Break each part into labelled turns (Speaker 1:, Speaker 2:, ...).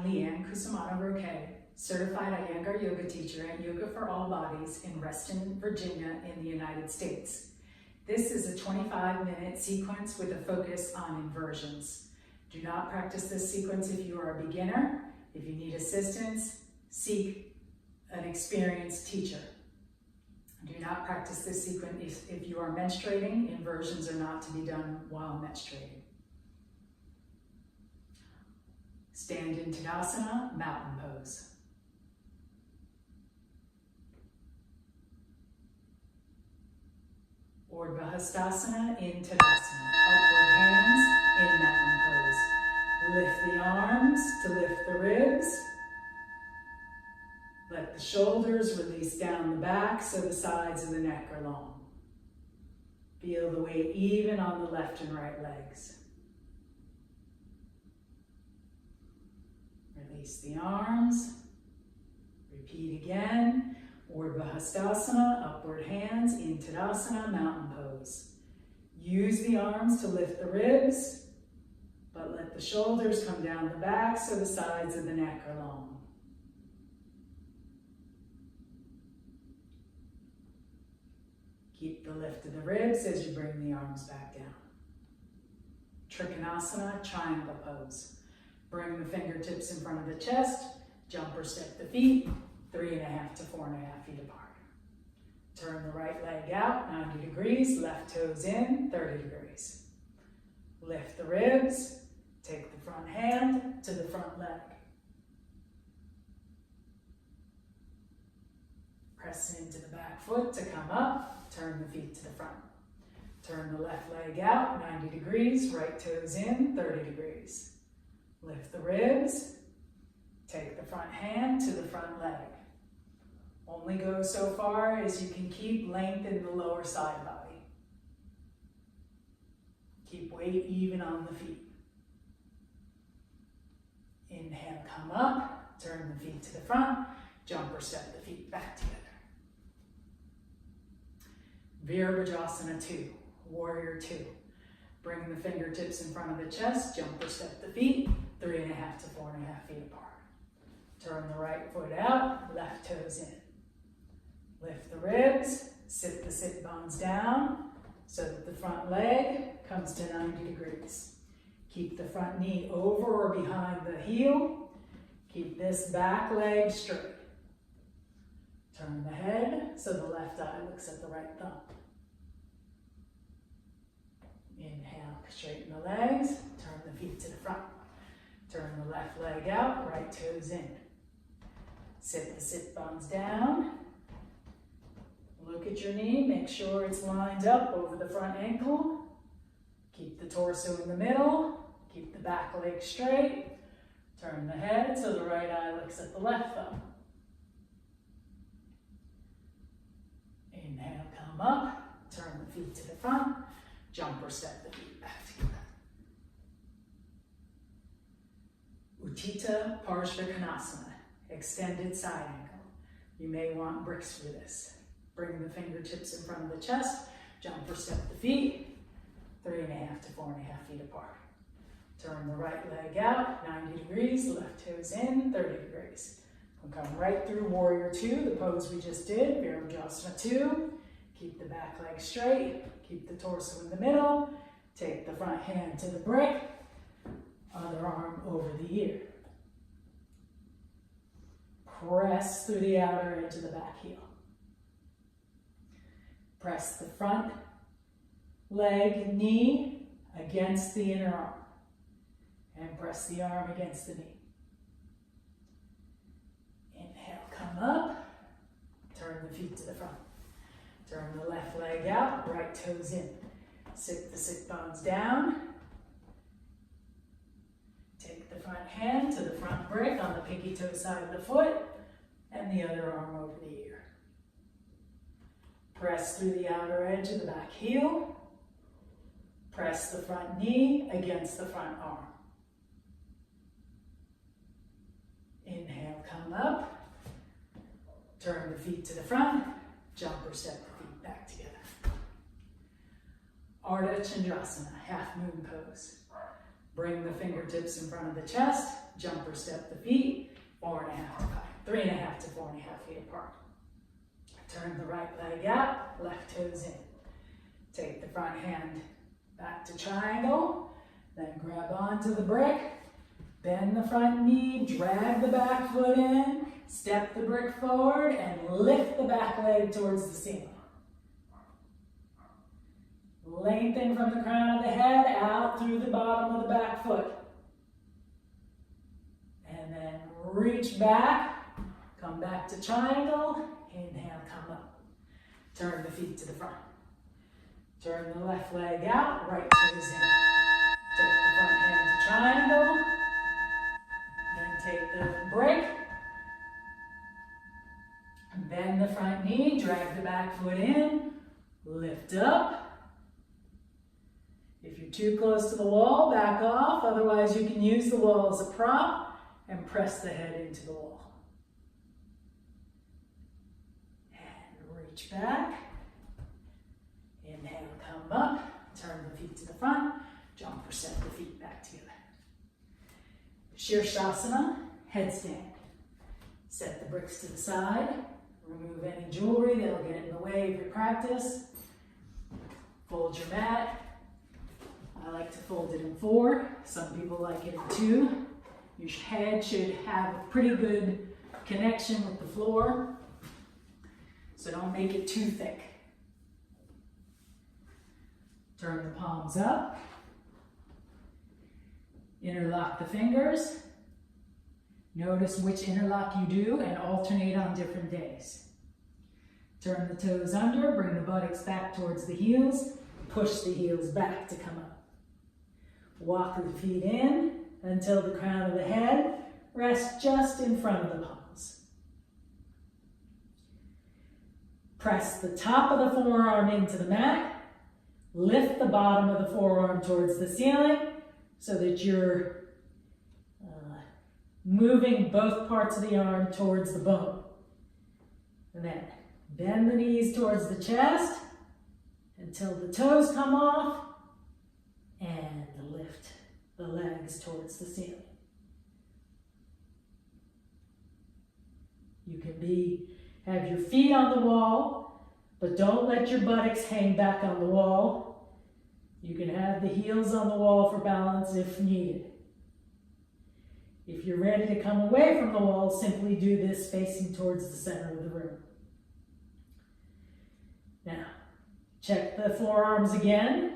Speaker 1: Roque, certified Iyengar yoga teacher at Yoga for All Bodies in Reston, Virginia in the United States. This is a 25-minute sequence with a focus on inversions. Do not practice this sequence if you are a beginner. If you need assistance, seek an experienced teacher. Do not practice this sequence if you are menstruating. Inversions are not to be done while menstruating. Stand in Tadasana, mountain pose. Urdhva Hastasana in Tadasana, upward hands in mountain pose. Lift the arms to lift the ribs. Let the shoulders release down the back so the sides of the neck are long. Feel the weight even on the left and right legs. Release the arms. Repeat again. Urdhva Hastasana, upward hands in Tadasana, mountain pose. Use the arms to lift the ribs, but let the shoulders come down the back so the sides of the neck are long. Keep the lift of the ribs as you bring the arms back down. Trikonasana, triangle pose. Bring the fingertips in front of the chest, jump or step the feet, 3.5 to 4.5 feet apart. Turn the right leg out, 90 degrees, left toes in, 30 degrees. Lift the ribs, take the front hand to the front leg. Press into the back foot to come up, turn the feet to the front. Turn the left leg out, 90 degrees, right toes in, 30 degrees. Lift the ribs, take the front hand to the front leg. Only go so far as you can keep length in the lower side body. Keep weight even on the feet. Inhale, come up, turn the feet to the front, jump or step the feet back together. Virabhadrasana 2, Warrior 2. Bring the fingertips in front of the chest, jump or step the feet, 3.5 to 4.5 feet apart. Turn the right foot out, left toes in. Lift the ribs, sit the sit bones down so that the front leg comes to 90 degrees. Keep the front knee over or behind the heel. Keep this back leg straight. Turn the head so the left eye looks at the right thumb. Inhale, straighten the legs, turn the feet to the front. Turn the left leg out, right toes in. Sit the sit bones down. Look at your knee, make sure it's lined up over the front ankle. Keep the torso in the middle. Keep the back leg straight. Turn the head so the right eye looks at the left thumb. Inhale, come up. Turn the feet to the front. Jump or step the feet back together. Utthita, Parsvakonasana, extended side ankle. You may want bricks for this. Bring the fingertips in front of the chest, jump or step the feet, 3.5 to 4.5 feet apart. Turn the right leg out, 90 degrees, left toes in, 30 degrees. We'll come right through Warrior 2, the pose we just did, Virabhadrasana 2. Keep the back leg straight, keep the torso in the middle, take the front hand to the brick, other arm over the ear. Press through the outer edge of the back heel. Press the front leg, knee against the inner arm. And press the arm against the knee. Inhale, come up. Turn the feet to the front. Turn the left leg out, right toes in. Sit the sit bones down. Take the front hand to the front brick on the pinky toe side of the foot and the other arm over the ear. Press through the outer edge of the back heel. Press the front knee against the front arm. Inhale, come up. Turn the feet to the front. Jump or step the feet back together. Ardha Chandrasana, half moon pose. Bring the fingertips in front of the chest, jump or step the feet, 4.5 to 5, 3.5 to 4.5 feet apart. Turn the right leg out, left toes in. Take the front hand back to triangle, then grab onto the brick, bend the front knee, drag the back foot in, step the brick forward, and lift the back leg towards the ceiling. Lengthen from the crown of the head out through the bottom of the back foot. And then reach back, come back to triangle, inhale, come up. Turn the feet to the front. Turn the left leg out, right toes in. Take the front hand to triangle, then take the break. Bend the front knee, drag the back foot in, lift up. If you're too close to the wall, back off. Otherwise, you can use the wall as a prop and press the head into the wall. And reach back. Inhale, come up. Turn the feet to the front. Jump or step the feet back together. Sirsasana, headstand. Set the bricks to the side. Remove any jewelry that'll get in the way of your practice. Fold your mat. I like to fold it in 4. Some people like it in 2. Your head should have a pretty good connection with the floor, so don't make it too thick. Turn the palms up. Interlock the fingers. Notice which interlock you do and alternate on different days. Turn the toes under, bring the buttocks back towards the heels, push the heels back to come up. Walk the feet in until the crown of the head rests just in front of the palms. Press the top of the forearm into the mat. Lift the bottom of the forearm towards the ceiling so that you're moving both parts of the arm towards the bone. And then bend the knees towards the chest until the toes come off, and lift the legs towards the ceiling. You can have your feet on the wall, but don't let your buttocks hang back on the wall. You can have the heels on the wall for balance if needed. If you're ready to come away from the wall, simply do this facing towards the center of the room. Now, check the forearms again.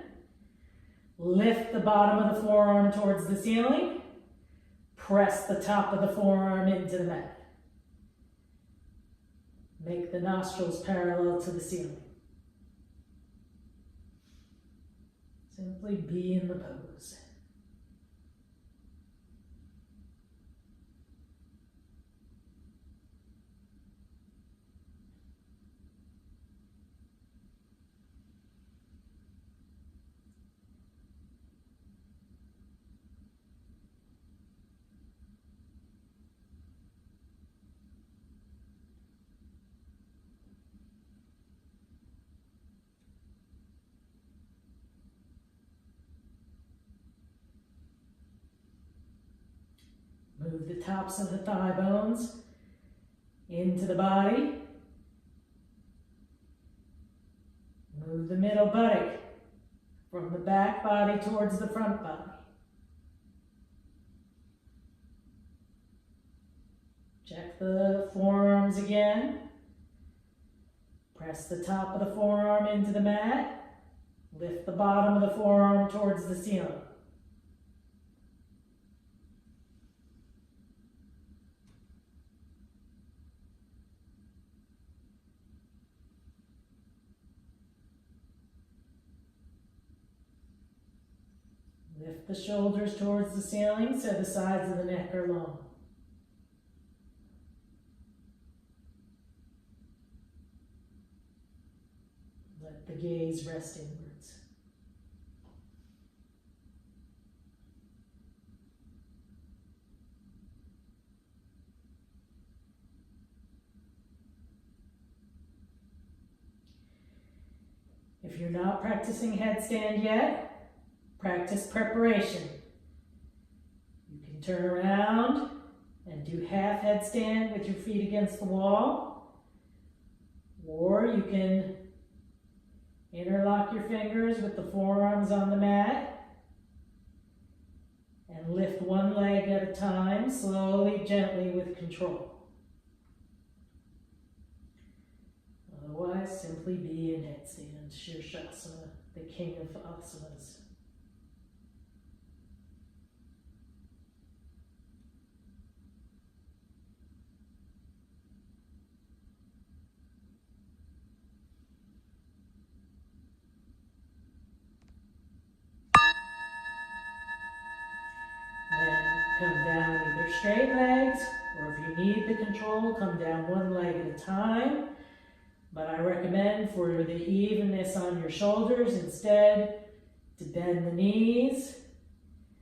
Speaker 1: Lift the bottom of the forearm towards the ceiling. Press the top of the forearm into the mat. Make the nostrils parallel to the ceiling. Simply be in the pose. Move the tops of the thigh bones into the body. Move the middle buttock from the back body towards the front body. Check the forearms again. Press the top of the forearm into the mat. Lift the bottom of the forearm towards the ceiling. Lift the shoulders towards the ceiling so the sides of the neck are long. Let the gaze rest inwards. If you're not practicing headstand yet, practice preparation.
Speaker 2: turn around and do half headstand with your feet against the wall. Or you can interlock your fingers with the forearms on the mat and lift one leg at a time, slowly, gently, with control. Otherwise, simply be in headstand, Sirsasana, the king of asanas. Come down either straight legs, or if you need the control, come down one leg at a time. But I recommend for the evenness on your shoulders instead to bend the knees.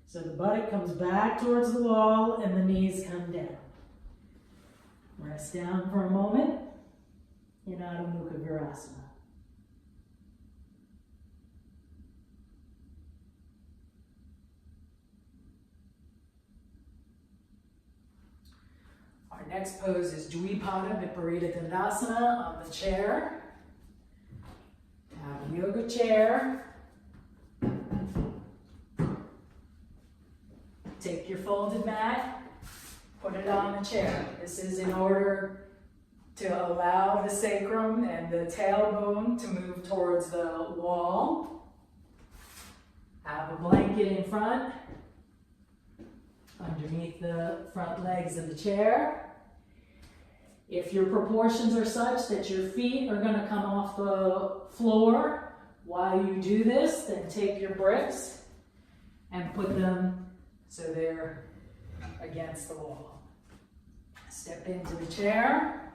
Speaker 2: So the buttock comes back towards the wall and the knees come down. Rest down for a moment in Ardha Mukha Virasana.
Speaker 1: Our next pose is Viparita, Viparita Dandasana on the chair. Have a yoga chair. Take your folded mat, put it on the chair. This is in order to allow the sacrum and the tailbone to move towards the wall. Have a blanket in front, underneath the front legs of the chair. If your proportions are such that your feet are going to come off the floor while you do this, then take your bricks and put them so they're against the wall. Step into the chair.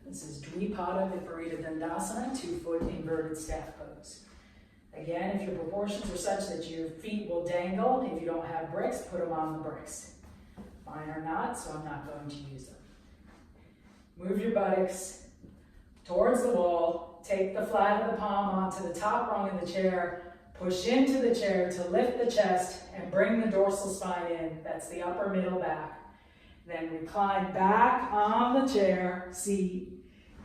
Speaker 1: This is Viparita, Viparita Dandasana, 2-foot inverted staff pose. Again, if your proportions are such that your feet will dangle, if you don't have bricks, put them on the bricks. Mine are not, so I'm not going to use them. Move your buttocks towards the wall. Take the flat of the palm onto the top rung of the chair. Push into the chair to lift the chest and bring the dorsal spine in. That's the upper middle back. Then recline back on the chair, seat.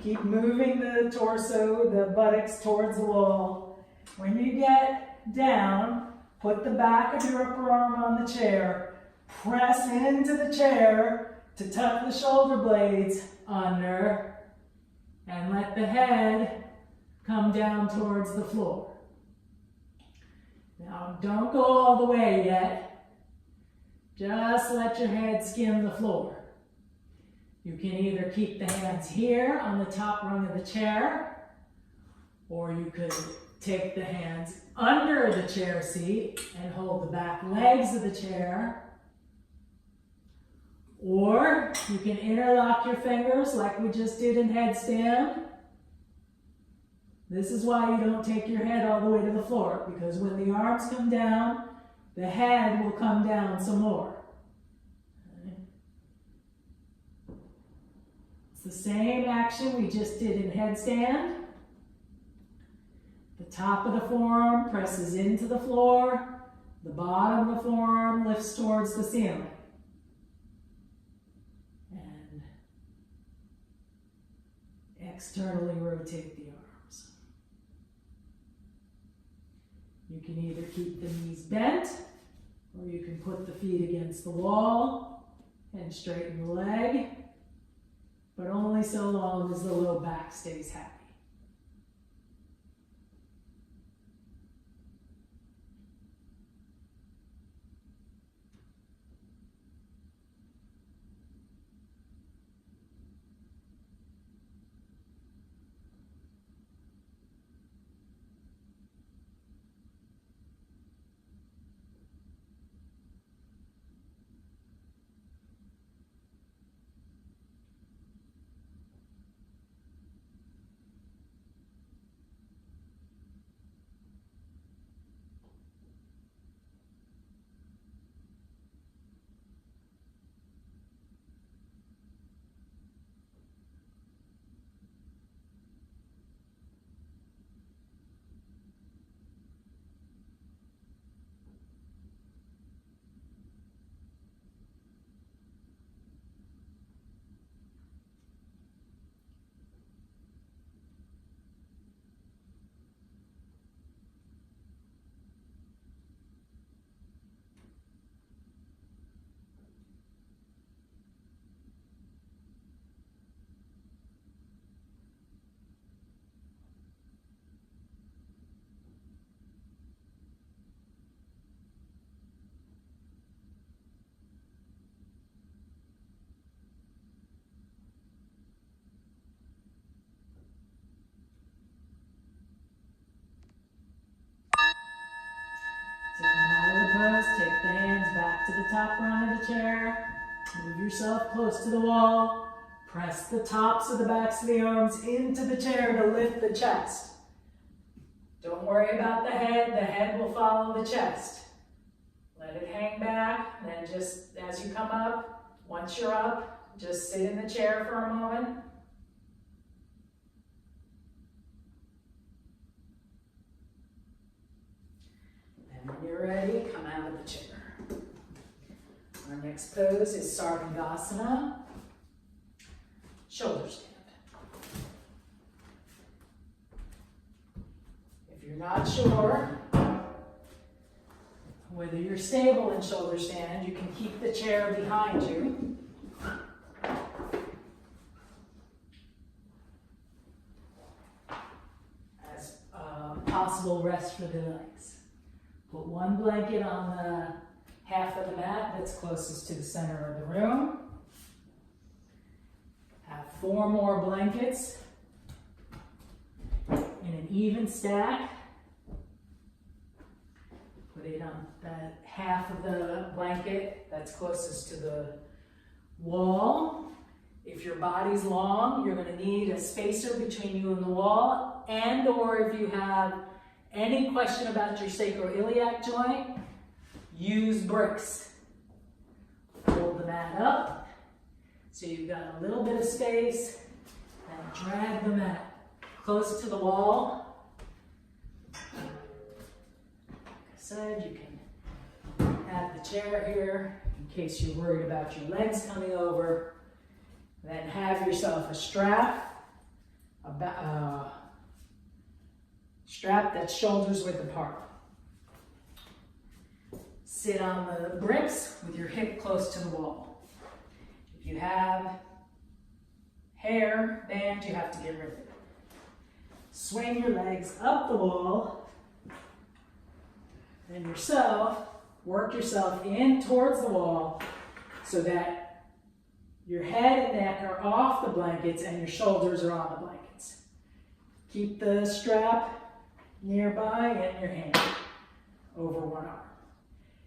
Speaker 1: Keep moving the torso, the buttocks towards the wall. When you get down, put the back of your upper arm on the chair. Press into the chair to tuck the shoulder blades under and let the head come down towards the floor. Now, don't go all the way yet. Just let your head skim the floor. You can either keep the hands here on the top rung of the chair, or you could take the hands under the chair seat and hold the back legs of the chair. Or you can interlock your fingers like we just did in headstand. This is why you don't take your head all the way to the floor, because when the arms come down, the head will come down some more. Okay. It's the same action we just did in headstand. The top of the forearm presses into the floor. The bottom of the forearm lifts towards the ceiling. And externally rotate the arms. You can either keep the knees bent, or you can put the feet against the wall and straighten the leg, but only so long as the low back stays happy.
Speaker 2: top rung of the chair. Move yourself close to the wall. Press the tops of the backs of the arms into the chair to lift the chest. Don't worry about the head will follow the chest. Let it hang back, then just as you come up, once you're up, just sit in the chair for a moment. And when you're ready, come out of the chair. Our next pose is Savasana, shoulder stand. If you're not sure whether you're stable in shoulder stand, you can keep the chair behind you. As possible rest for the legs. Put one blanket on the half of the mat that's closest to the center of the room. Have 4 more blankets in an even stack. Put it on that half of the blanket that's closest to the wall. If your body's long, you're going to need a spacer between you and the wall, and or if you have any question about your sacroiliac joint, use bricks. Fold the mat up so you've got a little bit of space, and drag the mat close to the wall. Like I said, you can have the chair here in case you're worried about your legs coming over. Then have yourself a strap, strap that's shoulders width apart. Sit on the bricks with your hip close to the wall. If you have hair band, you have to get rid of it. Swing your legs up the wall and work yourself in towards the wall so that your head and neck are off the blankets and your shoulders are on the blankets. Keep the strap nearby and your hand over one arm.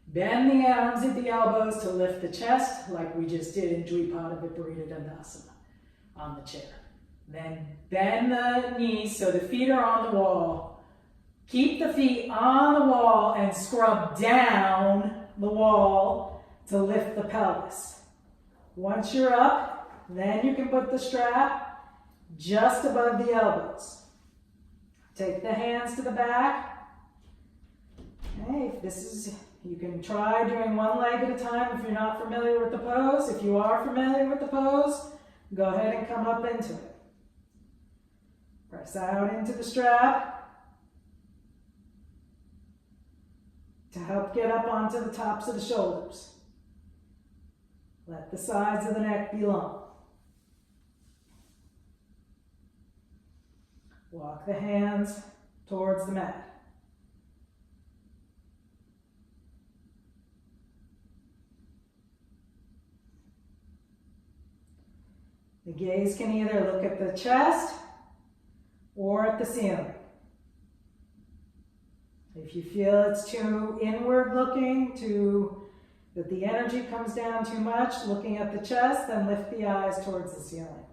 Speaker 2: Bend the arms at the elbows to lift the chest like we just did in Viparita Dandasana on the chair. Then bend the knees so the feet are on the wall. Keep the feet on the wall and scrub down the wall to lift the pelvis. Once you're up, then you can put the strap just above the elbows. Take the hands to the back. Okay, you can try doing one leg at a time if you're not familiar with the pose. If you are familiar with the pose, go ahead and come up into it. Press out into the strap to help get up onto the tops of the shoulders. Let the sides of the neck be long. Walk the hands towards the mat. The gaze can either look at the chest or at the ceiling. If you feel it's too inward looking, that the energy comes down too much, looking at the chest, then lift the eyes towards the ceiling.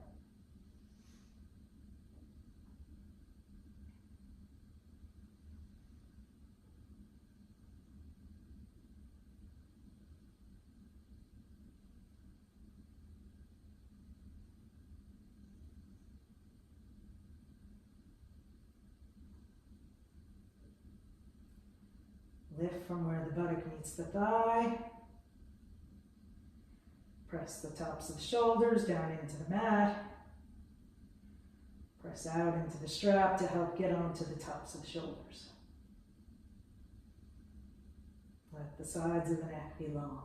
Speaker 2: Lift from where the buttock meets the thigh. Press the tops of the shoulders down into the mat. Press out into the strap to help get onto the tops of the shoulders. Let the sides of the neck be long.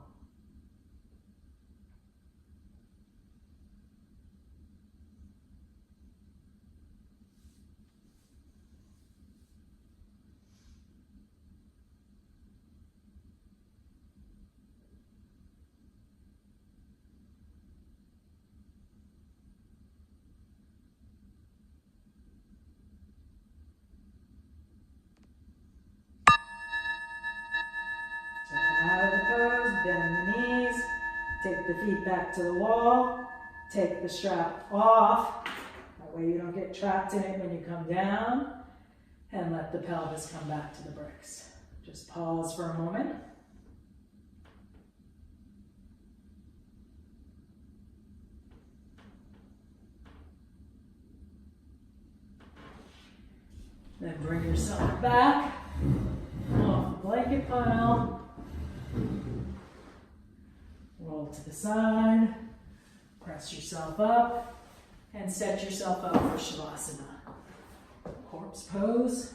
Speaker 2: So come out of the pose, bend the feet back to the wall. Take the strap off. That way you don't get trapped in it when you come down. And let the pelvis come back to the bricks. Just pause for a moment. Then bring yourself back off the blanket pile. Roll to the side. Press yourself up and set yourself up for Shavasana. Corpse pose.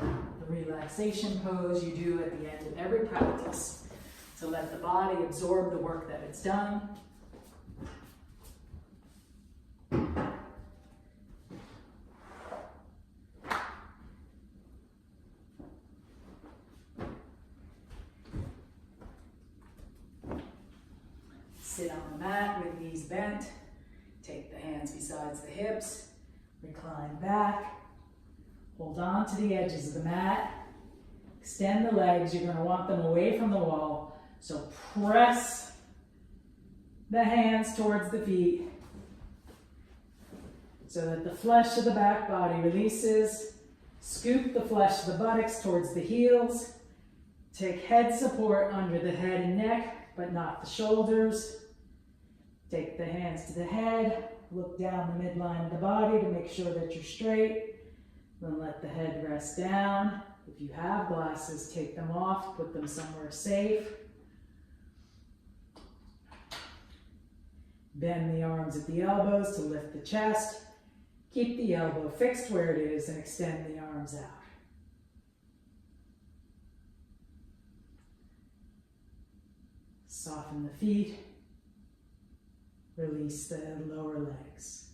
Speaker 2: The relaxation pose you do at the end of every practice to let the body absorb the work that it's done. Sit on the mat with knees bent. Take the hands besides the hips. Recline back. Hold on to the edges of the mat. Extend the legs. You're going to want them away from the wall. So press the hands towards the feet so that the flesh of the back body releases. Scoop the flesh of the buttocks towards the heels. Take head support under the head and neck, but not the shoulders. Take the hands to the head, look down the midline of the body to make sure that you're straight. Then let the head rest down. If you have glasses, take them off, put them somewhere safe. Bend the arms at the elbows to lift the chest. Keep the elbow fixed where it is and extend the arms out. Soften the feet. Release the lower legs.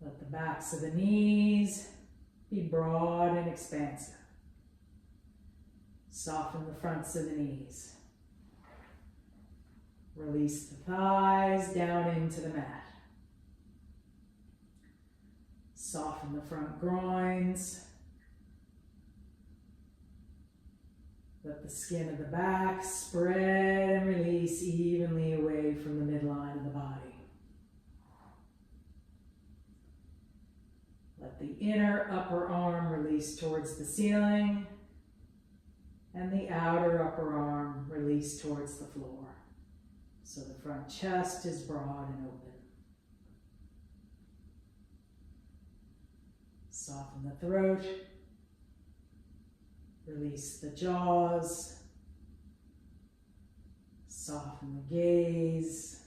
Speaker 2: Let the backs of the knees be broad and expansive. Soften the fronts of the knees. Release the thighs down into the mat. Soften the front groins. Let the skin of the back spread and release evenly away from the midline of the body. Let the inner upper arm release towards the ceiling and the outer upper arm release towards the floor. So the front chest is broad and open. Soften the throat. Release the jaws. Soften the gaze.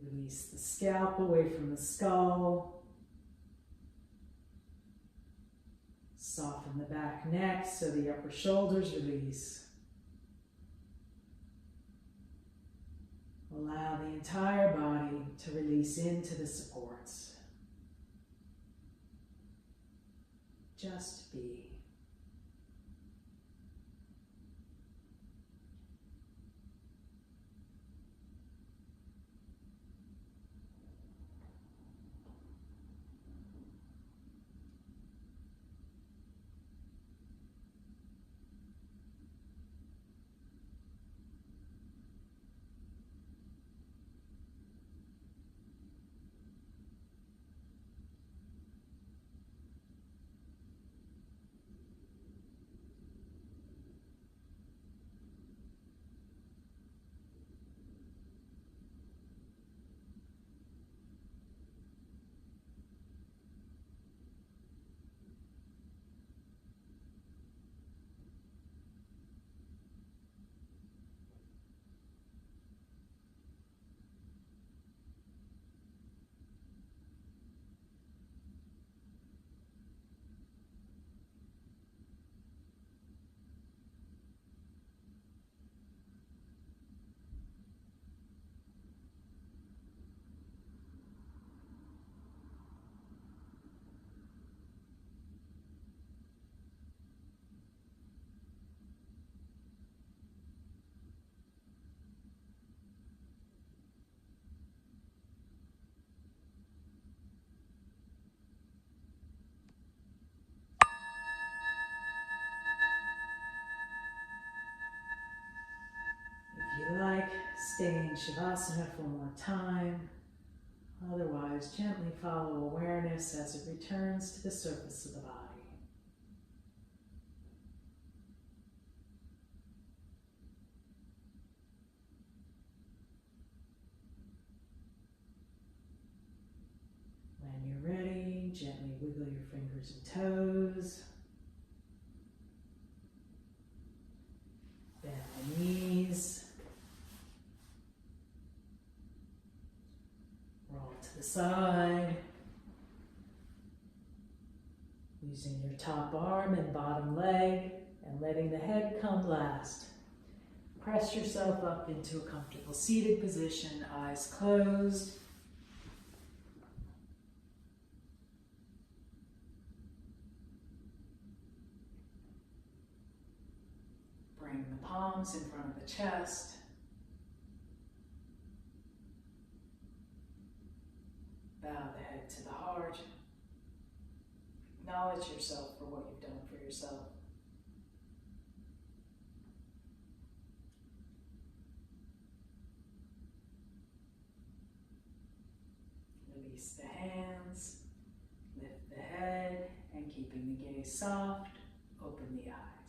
Speaker 2: Release the scalp away from the skull. Soften the back neck so the upper shoulders release. Allow the entire body to release into the supports. Just be. you like, stay in Shavasana for more time. Otherwise, gently follow awareness as it returns to the surface of the body. When you're ready, gently wiggle your fingers and toes. Bend the knees. Roll to the side. Using your top arm and bottom leg and letting the head come last. Press yourself up into a comfortable seated position, eyes closed. Bring the palms in front of the chest. Bow the head to the heart. Acknowledge yourself for what you've done for yourself. Release the hands, lift the head, and keeping the gaze soft, open the eyes.